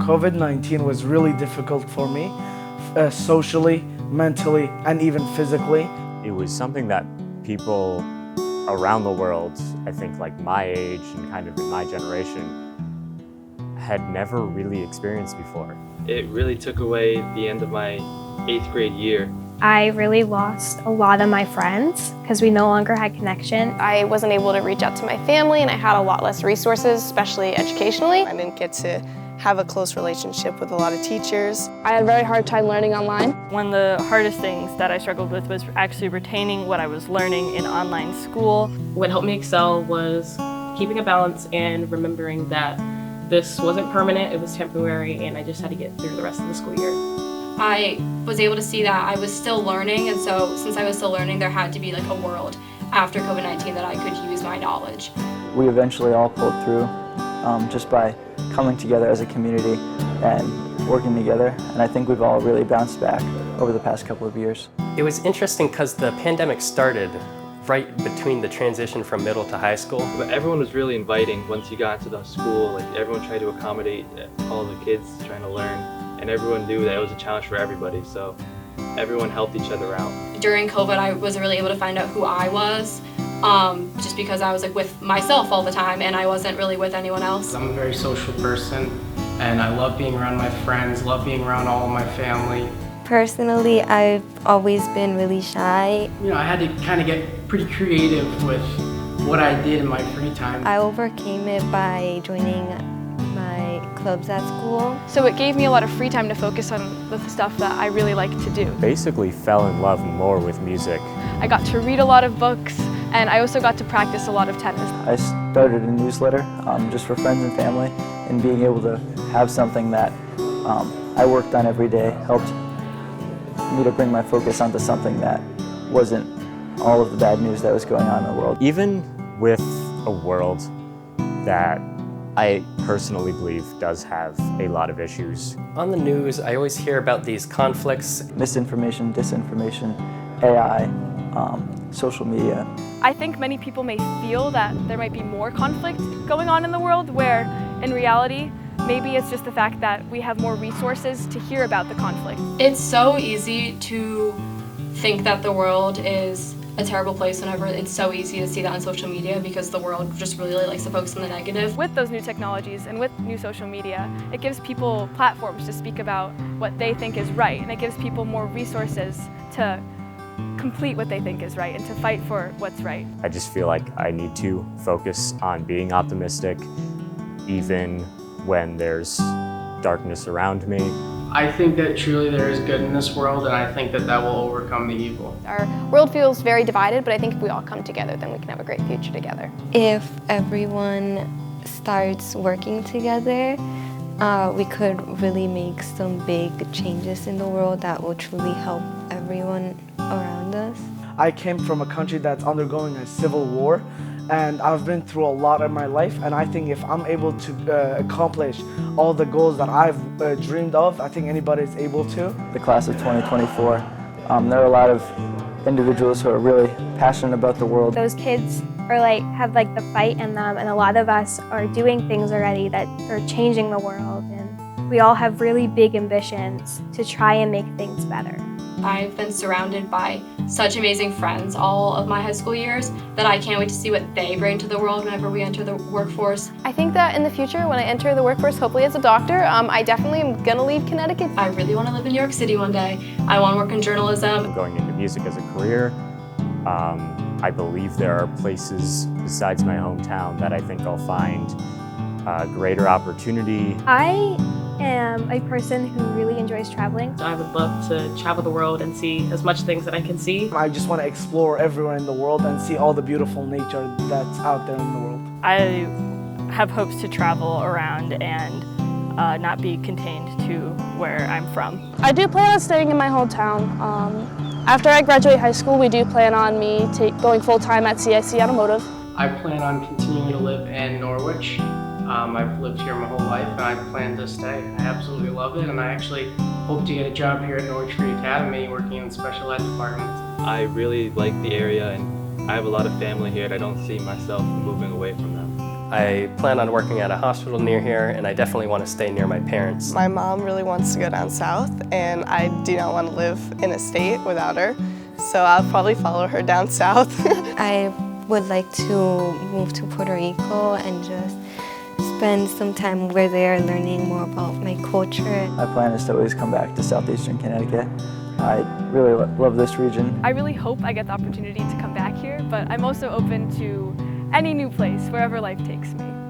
COVID-19 was really difficult for me, socially, mentally, and even physically. It was something that people around the world, I think like my age and kind of in my generation, had never really experienced before. It really took away the end of my 8th grade year. I really lost a lot of my friends because we no longer had connection. I wasn't able to reach out to my family, and I had a lot less resources, especially educationally. I didn't get to have a close relationship with a lot of teachers. I had a very hard time learning online. One of the hardest things that I struggled with was actually retaining what I was learning in online school. What helped me excel was keeping a balance and remembering that this wasn't permanent, it was temporary, and I just had to get through the rest of the school year. I was able to see that I was still learning, and so since I was still learning, there had to be like a world after COVID-19 that I could use my knowledge. We eventually all pulled through just by coming together as a community and working together, and I think we've all really bounced back over the past couple of years. It was interesting because the pandemic started right between the transition from middle to high school. But everyone was really inviting once you got into the school. Like everyone tried to accommodate all the kids trying to learn, and everyone knew that it was a challenge for everybody, so everyone helped each other out. During COVID, I was really able to find out who I was, just because I was like with myself all the time and I wasn't really with anyone else. I'm a very social person, and I love being around my friends, love being around all of my family. Personally, I've always been really shy. You know, I had to kind of get pretty creative with what I did in my free time. I overcame it by joining my clubs at school. So it gave me a lot of free time to focus on the stuff that I really like to do. Basically fell in love more with music. I got to read a lot of books, and I also got to practice a lot of tennis. I started a newsletter just for friends and family, and being able to have something that I worked on every day helped me to bring my focus onto something that wasn't all of the bad news that was going on in the world. Even with a world that I personally believe does have a lot of issues. On the news, I always hear about these conflicts. Misinformation, disinformation, AI, social media. I think many people may feel that there might be more conflict going on in the world, where in reality, maybe it's just the fact that we have more resources to hear about the conflict. It's so easy to think that the world is a terrible place whenever it's so easy to see that on social media, because the world just really likes to focus on the negative. With those new technologies and with new social media, it gives people platforms to speak about what they think is right, and it gives people more resources to complete what they think is right and to fight for what's right. I just feel like I need to focus on being optimistic even when there's darkness around me. I think that truly there is good in this world, and I think that that will overcome the evil. Our world feels very divided, but I think if we all come together, then we can have a great future together. If everyone starts working together, we could really make some big changes in the world that will truly help everyone around us. I came from a country that's undergoing a civil war, and I've been through a lot in my life, and I think if I'm able to accomplish all the goals that I've dreamed of, I think anybody is able to. The class of 2024, there are a lot of individuals who are really passionate about the world. Those kids are have the fight in them, and a lot of us are doing things already that are changing the world, and we all have really big ambitions to try and make things better. I've been surrounded by such amazing friends all of my high school years that I can't wait to see what they bring to the world whenever we enter the workforce. I think that in the future, when I enter the workforce, hopefully as a doctor, I definitely am gonna leave Connecticut. I really want to live in New York City one day. I want to work in journalism. Going into music as a career, I believe there are places besides my hometown that I think I'll find greater opportunity. I am a person who really enjoys traveling. I would love to travel the world and see as much things that I can see. I just want to explore everywhere in the world and see all the beautiful nature that's out there in the world. I have hopes to travel around and not be contained to where I'm from. I do plan on staying in my hometown. After I graduate high school, we do plan on me going full-time at CIC Automotive. I plan on continuing to live in Norwich. I've lived here my whole life, and I plan to stay. I absolutely love it, and I actually hope to get a job here at Norwich Free Academy working in the special ed department. I really like the area, and I have a lot of family here, and I don't see myself moving away from them. I plan on working at a hospital near here, and I definitely want to stay near my parents. My mom really wants to go down south, and I do not want to live in a state without her, so I'll probably follow her down south. I would like to move to Puerto Rico and just spend some time over there learning more about my culture. My plan is to always come back to southeastern Connecticut. I really love this region. I really hope I get the opportunity to come back here, but I'm also open to any new place, wherever life takes me.